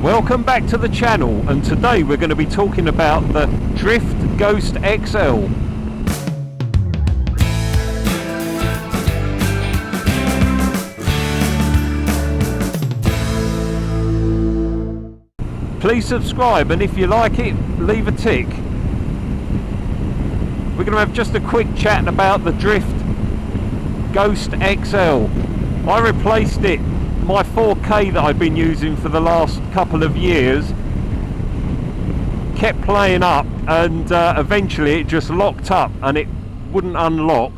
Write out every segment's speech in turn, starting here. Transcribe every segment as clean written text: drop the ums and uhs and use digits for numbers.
Welcome back to the channel, and today we're going to be talking about the Drift Ghost XL. Please subscribe, and if you like it, leave a tick. We're going to have just a quick chat about the Drift Ghost XL. I replaced it, my 4K that I've been using for the last couple of years kept playing up, and eventually it just locked up and it wouldn't unlock,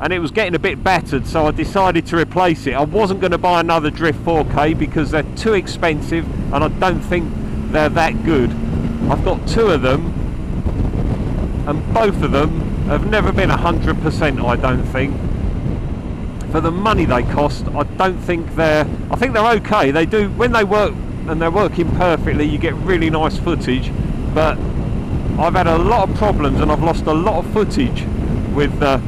and it was getting a bit battered, so I decided to replace it. I wasn't going to buy another Drift 4K because they're too expensive and I don't think they're that good. I've got two of them and both of them have never been 100%, I don't think. For the money they cost, I don't think I think they're okay. They do, when they work and they're working perfectly, you get really nice footage, but I've had a lot of problems and I've lost a lot of footage with the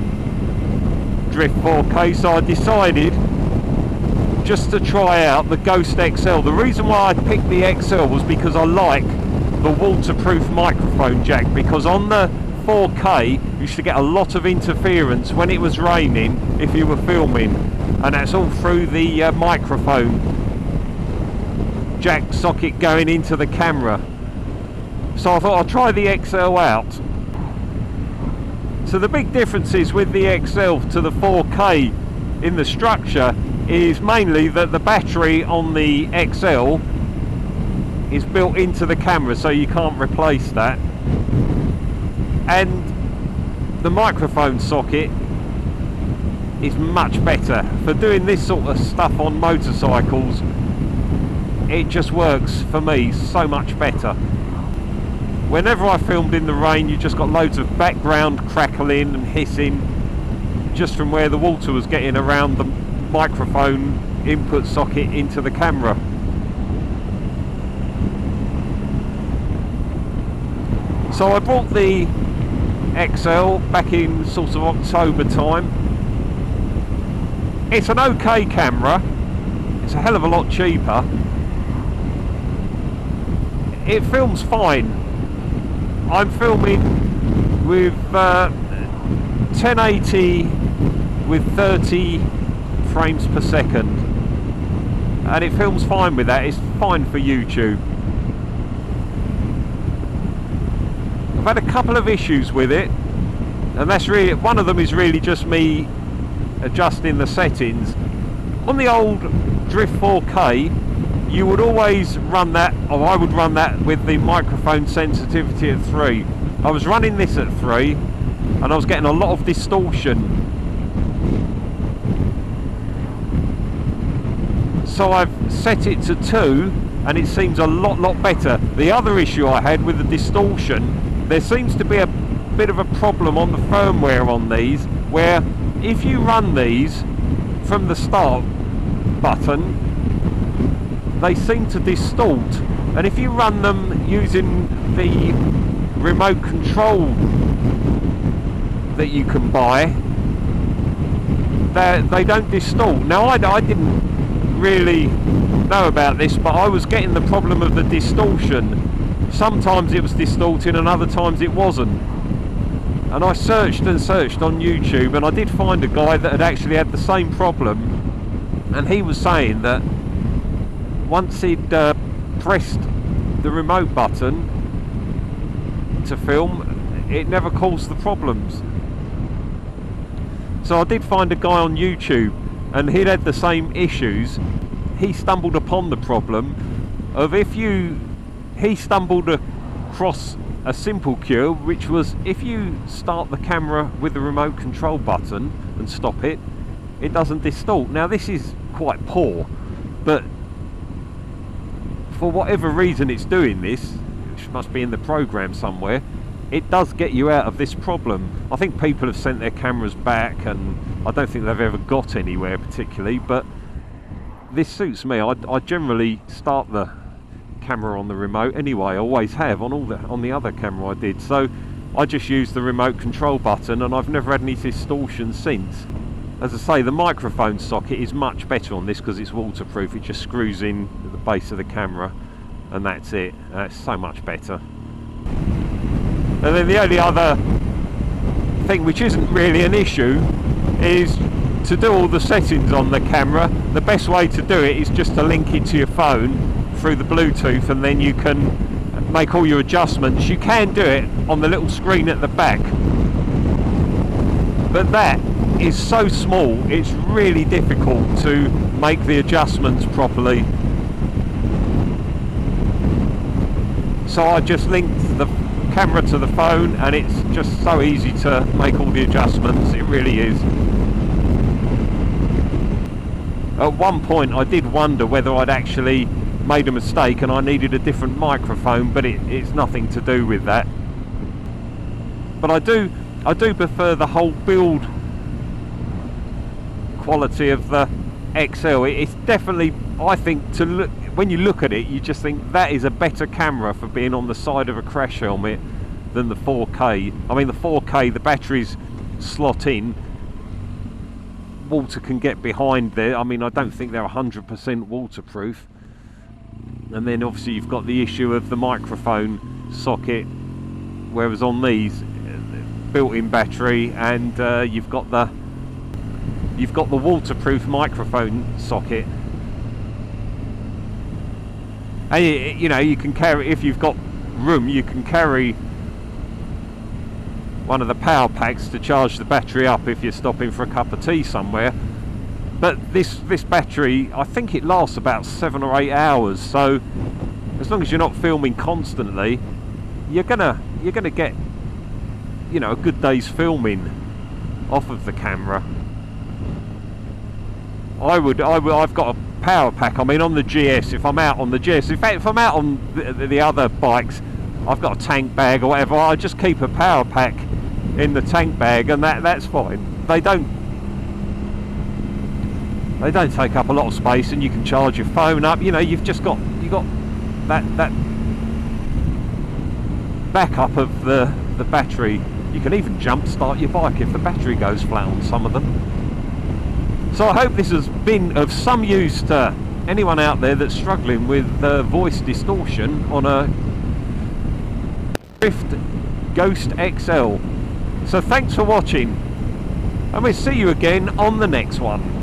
Drift 4K, so I decided just to try out the Ghost XL. The reason why I picked the XL was because I like the waterproof microphone jack, because on the 4K you used to get a lot of interference when it was raining if you were filming, and that's all through the microphone jack socket going into the camera. So I thought I'll try the XL out. So the big differences with the XL to the 4K in the structure is mainly that the battery on the XL is built into the camera, so you can't replace that. And the microphone socket is much better for doing this sort of stuff on motorcycles. It just works for me so much better. Whenever I filmed in the rain, you just got loads of background crackling and hissing just from where the water was getting around the microphone input socket into the camera. So I bought the XL back in sort of October time. It's an okay camera, it's a hell of a lot cheaper. It films fine. I'm filming with 1080 with 30 frames per second, and it films fine with that. It's fine for YouTube. I've had a couple of issues with it, and that's really, one of them is really just me adjusting the settings. On the old Drift 4K you would always run that, or I would run that with the microphone sensitivity at 3. I was running this at 3 and I was getting a lot of distortion, so I've set it to 2 and it seems a lot better. The other issue I had with the distortion, there seems to be a bit of a problem on the firmware on these, where if you run these from the start button, they seem to distort, and if you run them using the remote control that you can buy, they don't distort. Now I didn't really know about this, but I was getting the problem of the distortion. Sometimes it was distorting and other times it wasn't, and I searched and searched on YouTube, and I did find a guy that had actually had the same problem, and he was saying that once he'd pressed the remote button to film, it never caused the problems. So I did find a guy on YouTube and he'd had the same issues. He stumbled upon the problem of he stumbled across a simple cure, which was if you start the camera with the remote control button and stop it, it doesn't distort. Now this is quite poor, but for whatever reason it's doing this, which must be in the program somewhere, it does get you out of this problem. I think people have sent their cameras back and I don't think they've ever got anywhere particularly, but this suits me. I generally start the camera on the remote anyway. I always have on the other camera I did, so I just use the remote control button and I've never had any distortion since. As I say, the microphone socket is much better on this because it's waterproof. It just screws in at the base of the camera, and that's it. That's so much better. And then the only other thing which isn't really an issue is to do all the settings on the camera. The best way to do it is just to link it to your phone through the Bluetooth, and then you can make all your adjustments. You can do it on the little screen at the back, but that is so small, it's really difficult to make the adjustments properly. So I just linked the camera to the phone, and it's just so easy to make all the adjustments. It really is. At one point I did wonder whether I'd actually made a mistake and I needed a different microphone, but it's nothing to do with that. But I do prefer the whole build quality of the XL. It's definitely, I think, to look, when you look at it, you just think that is a better camera for being on the side of a crash helmet than the 4K. I mean, the 4K, the batteries slot in, water can get behind there. I mean, I don't think they're 100% waterproof. And then obviously you've got the issue of the microphone socket, whereas on these, built-in battery, and you've got the waterproof microphone socket. And you know, you can carry, if you've got room, you can carry one of the power packs to charge the battery up if you're stopping for a cup of tea somewhere. But this battery, I think it lasts about 7 or 8 hours, so as long as you're not filming constantly, you're gonna get, you know, a good day's filming off of the camera. I've got a power pack. I mean, on the GS, if I'm out on the GS, in fact, if I'm out on the other bikes, I've got a tank bag or whatever, I just keep a power pack in the tank bag, and that's fine. They don't take up a lot of space, and you can charge your phone up. You know, you got that backup of the battery. You can even jump start your bike if the battery goes flat on some of them. So I hope this has been of some use to anyone out there that's struggling with voice distortion on a Drift Ghost XL. So thanks for watching, and we'll see you again on the next one.